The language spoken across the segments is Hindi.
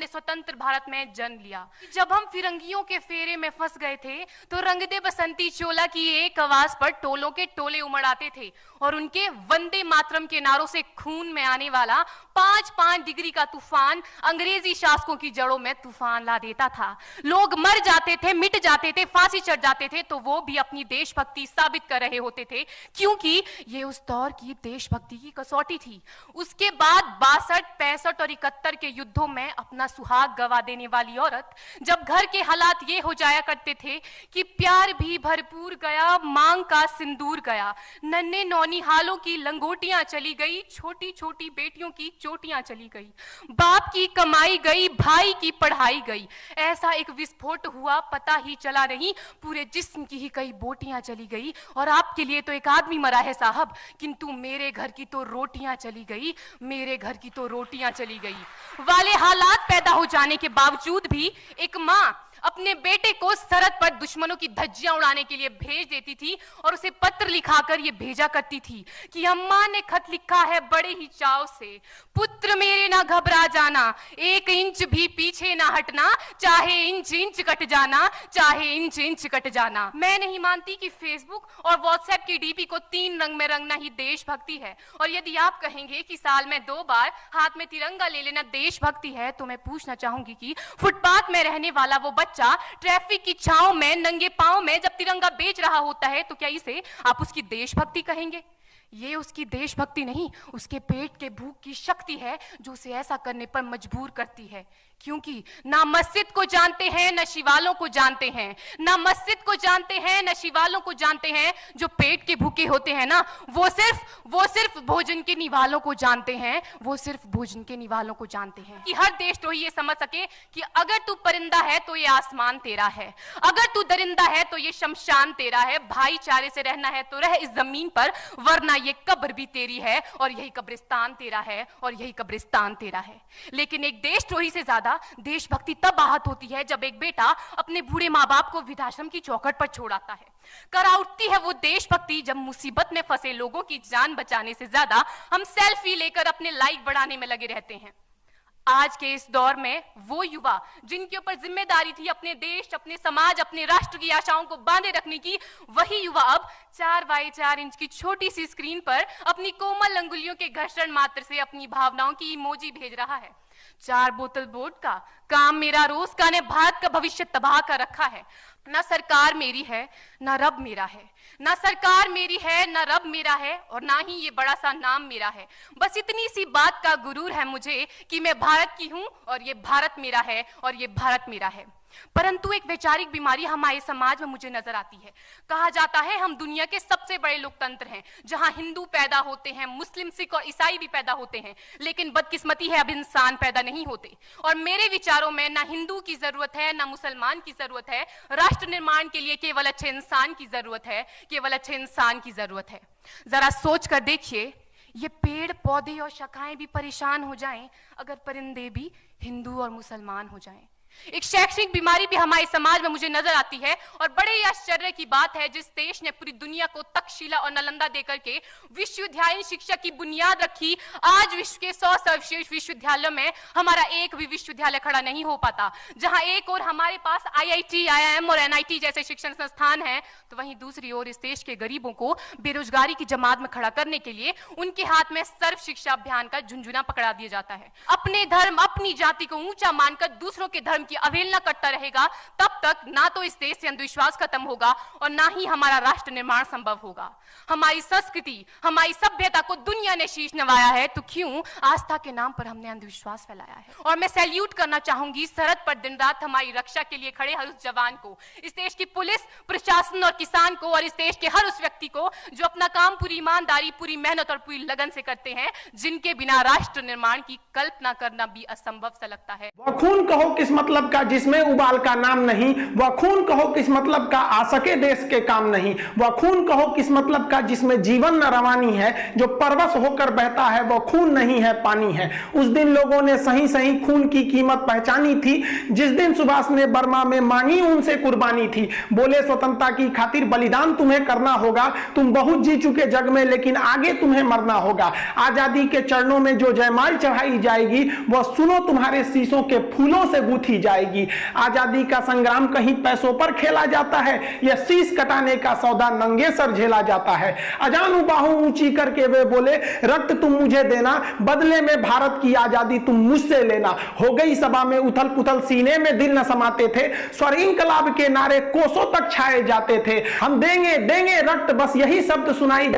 स्वतंत्र भारत में जन्म लिया। जब हम फिरंगियों के फेरे में फंस गए थे तो रंग दे बसंती चोला की एक आवाज पर टोलों के टोले उमड़ आते थे और उनके वंदे मातरम के नारों से खून में आने वाला 5-5 डिग्री का तूफान अंग्रेजी शासकों की जड़ों में तूफान ला देता था। लोग मर जाते थे, मिट जाते थे, फांसी चढ़ जाते थे, तो वो भी अपनी देशभक्ति साबित कर रहे होते थे, क्योंकि ये उस दौर की देशभक्ति की कसौटी थी। उसके बाद 62, 65 और 71 के युद्धों में अपना सुहाग गवा देने वाली औरत, जब घर के हालात ये हो जाया करते थे कि प्यार भी भरपूर गया, मांग का सिंदूर गया, नन्हे नौनिहालों की लंगोटियां चली गई, छोटी छोटी बेटियों की चोटियां चली गई, बाप की कमाई गई, भाई की पढ़ाई गई, ऐसा एक विस्फोट हुआ पता ही चला नहीं, पूरे जिस्म की ही कई बोटियां चली गई। और आपके लिए तो एक आदमी मरा है साहब, किंतु मेरे घर की तो रोटियां चली गई, मेरे घर की तो रोटियां चली गई वाले हालात पैदा हो जाने के बावजूद भी एक माँ अपने बेटे को सरहद पर दुश्मनों की धज्जियां उड़ाने के लिए भेज देती थी और उसे पत्र लिखाकर ये भेजा करती थी कि अम्मा ने खत लिखा है बड़े ही चाव से, पुत्र मेरे ना घबरा जाना, 1 इंच भी पीछे ना हटना, चाहे इंच इंच कट जाना, चाहे इंच इंच कट जाना। मैं नहीं मानती कि फेसबुक और व्हाट्सएप की डीपी को 3 रंग में रंगना ही देशभक्ति है। और यदि आप कहेंगे कि साल में 2 बार हाथ में तिरंगा ले लेना देशभक्ति है, तो मैं पूछना चाहूंगी कि फुटपाथ में रहने वाला वो बच्चा ट्रैफिक की छांव में नंगे पांव में जब तिरंगा बेच रहा होता है, तो क्या इसे आप उसकी देशभक्ति कहेंगे? ये उसकी देशभक्ति नहीं, उसके पेट के भूख की शक्ति है जो उसे ऐसा करने पर मजबूर करती है। क्योंकि ना मस्जिद को जानते हैं, ना शिवालों को जानते हैं, ना मस्जिद को जानते हैं, ना शिवालों को जानते हैं। जो पेट के भूखे होते हैं ना, वो सिर्फ भोजन के निवालों को जानते हैं, वो सिर्फ भोजन के निवालों को जानते हैं। कि हर देशद्रोही ये समझ सके कि अगर तू परिंदा है तो ये आसमान तेरा है, अगर तू दरिंदा है तो ये शमशान तेरा है, भाईचारे से रहना है तो रह इस जमीन पर, वरना ये कब्र भी तेरी है और यही कब्रिस्तान तेरा है और यही कब्रिस्तान तेरा है। लेकिन एक देशद्रोही से ज्यादा देशभक्ति तब आहत होती है जब एक बेटा अपने बूढ़े माँ बाप को वृद्धाश्रम की चौखट पर छोड़ आता है। करा उठती है वो देशभक्ति जब मुसीबत में फंसे लोगों की जान बचाने से ज्यादा हम सेल्फी लेकर अपने लाइक बढ़ाने में लगे रहते हैं। आज के इस दौर में वो युवा जिनके ऊपर जिम्मेदारी थी अपने देश, अपने समाज, अपने राष्ट्र की आशाओं को बांधे रखने की, वही युवा अब 4x4 इंच की छोटी सी स्क्रीन पर अपनी कोमल अंगुलियों के घर्षण मात्र से अपनी भावनाओं की इमोजी भेज रहा है। 4 बोतल वोडका, काम मेरा रोज का ने भारत का भविष्य तबाह कर रखा है। ना सरकार मेरी है, ना रब मेरा है, ना सरकार मेरी है, ना रब मेरा है, और ना ही ये बड़ा सा नाम मेरा है। बस इतनी सी बात का गुरूर है मुझे कि मैं भारत की हूं और ये भारत मेरा है और ये भारत मेरा है। परंतु एक वैचारिक बीमारी हमारे समाज में मुझे नजर आती है। कहा जाता है हम दुनिया के सबसे बड़े लोकतंत्र हैं, जहां हिंदू पैदा होते हैं, मुस्लिम, सिख और ईसाई भी पैदा होते हैं, लेकिन बदकिस्मती है अब इंसान पैदा नहीं होते। और मेरे विचारों में ना हिंदू की जरूरत है, ना मुसलमान की जरूरत है। राष्ट्र निर्माण के लिए केवल अच्छे इंसान की जरूरत है, केवल अच्छे इंसान की जरूरत है। जरा सोच कर देखिए, ये पेड़ पौधे और शाखाएं भी परेशान हो जाएं अगर परिंदे भी हिंदू और मुसलमान हो जाएं। एक शैक्षणिक बीमारी भी हमारे समाज में मुझे नजर आती है, और बड़े ही आश्चर्य की बात है जिस देश ने पूरी दुनिया को तक्षशिला और नालंदा देकर के विश्वविद्यालय शिक्षा की बुनियाद रखी, आज विश्व के 100 सर्वश्रेष्ठ विश्वविद्यालयों में हमारा एक भी विश्वविद्यालय खड़ा नहीं हो पाता। जहां एक और हमारे पास IIT, IIM और NIT जैसे शिक्षण संस्थान हैं, तो वहीं दूसरी ओर इस देश के गरीबों को बेरोजगारी की जमात में खड़ा करने के लिए उनके हाथ में सर्व शिक्षा अभियान का झुंझुना पकड़ा दिया जाता है। अपने धर्म, अपनी जाति को ऊंचा मानकर दूसरों के धर्म की अवहेलना करता रहेगा, तब तक ना तो इस देश से अंधविश्वास खत्म होगा और ना ही हमारा राष्ट्र निर्माण संभव होगा। हमारी संस्कृति, हमारी सभ्यता को दुनिया ने शीश नवाया है, तो क्यों आस्था के नाम पर हमने अंधविश्वास फैलाया है? और मैं सैल्यूट करना चाहूंगी सरहद पर दिन रात हमारी रक्षा के लिए खड़े हर उस जवान को, इस देश की पुलिस, प्रशासन और किसान को, और इस देश के हर उस व्यक्ति को जो अपना काम पूरी ईमानदारी, पूरी मेहनत और पूरी लगन से करते हैं, जिनके बिना राष्ट्र निर्माण की कल्पना करना भी असंभव सा लगता है। खून कहो किस्मत मतलब का जिसमें उबाल का नाम नहीं, वह खून कहो किस मतलब का आ सके देश के काम नहीं, वह खून कहो किस मतलब का जिसमें जीवन न रवानी है, जो परवश होकर बहता है वह खून नहीं है पानी है। उस दिन लोगों ने सही सही खून की कीमत पहचानी थी, जिस दिन सुभाष ने बर्मा में मांगी उनसे कुर्बानी थी। बोले स्वतंत्रता की खातिर बलिदान तुम्हें करना होगा, तुम बहुत जी चुके जग में लेकिन आगे तुम्हें मरना होगा। आजादी के चरणों में जो जयमाल चढ़ाई जाएगी वह सुनो तुम्हारे शीशों के फूलों से गूंथी जाएगी। आजादी का संग्राम कहीं पैसों पर खेला जाता है, यह शीश कटाने का सौदा नंगे सर झेला जाता है। अजानू बाहू ऊंची करके वे बोले रक्त तुम मुझे देना, बदले में भारत की आजादी तुम मुझसे लेना। हो गई सभा में उथल पुथल, सीने में दिल न समाते थे, स्वर इंकलाब के नारे कोसों तक छाए जाते थे। हम देंगे देंगे रक्त, बस यही शब्द सुनाई।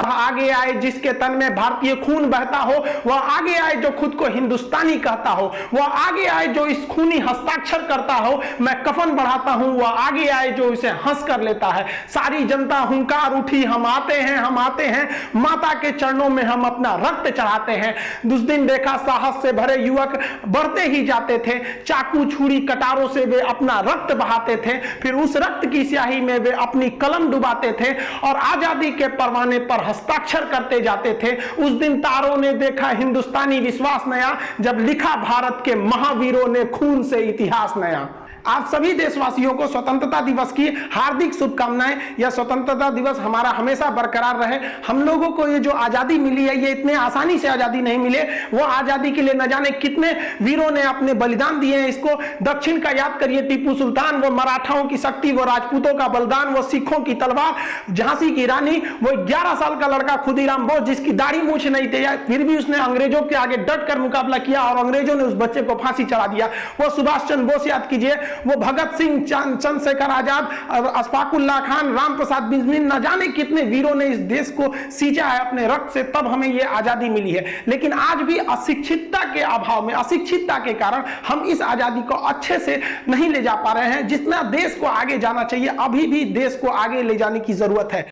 आगे आए जिसके तन में भारतीय खून बहता हो, वह आगे आए जो खुद को हिंदुस्तानी कहता हो, वह आगे आए जो इस खूनी हस्ताक्षर करता हो। मैं कफन बढ़ाता हूं, वह आगे आए जो इसे हंस कर लेता है। सारी जनता हुंकार उठी, हम आते हैं हम आते हैं, माता के चरणों में हम अपना रक्त चढ़ाते हैं। उस दिन देखा साहस से भरे युवक बढ़ते ही जाते थे, चाकू छुरी कटारों से वे अपना रक्त बहाते थे, फिर उस रक्त की स्याही में वे अपनी कलम डुबाते थे और आजादी के परवाने पर हस्ताक्षर करते जाते थे। उस दिन तारों ने देखा हिंदुस्तानी विश्वास नया, जब लिखा भारत के महावीरों ने खून से इतिहास नया। आप सभी देशवासियों को स्वतंत्रता दिवस की हार्दिक शुभकामनाएं। यह स्वतंत्रता दिवस हमारा हमेशा बरकरार रहे। हम लोगों को ये जो आजादी मिली है, ये इतने आसानी से आजादी नहीं मिले। वो आजादी के लिए न जाने कितने वीरों ने अपने बलिदान दिए हैं। इसको दक्षिण का याद करिए, टीपू सुल्तान, वो मराठाओं की शक्ति, वो राजपूतों का बलिदान, वो सिखों की तलवार, झांसी की रानी, वो 11 साल का लड़का खुदीराम बोस जिसकी दाढ़ी मूछ नहीं थी, फिर भी उसने अंग्रेजों के आगे डट कर मुकाबला किया और अंग्रेजों ने उस बच्चे को फांसी चढ़ा दिया। वो सुभाष चंद्र बोस याद कीजिए, वो भगत सिंह, चंद्रशेखर आजाद, अशफाकुल्लाह खान, राम प्रसाद बिस्मिल, न जाने कितने वीरों ने इस देश को सींचा है अपने रक्त से, तब हमें यह आजादी मिली है। लेकिन आज भी अशिक्षितता के अभाव में, अशिक्षितता के कारण हम इस आजादी को अच्छे से नहीं ले जा पा रहे हैं। जितना देश को आगे जाना चाहिए, अभी भी देश को आगे ले जाने की जरूरत है।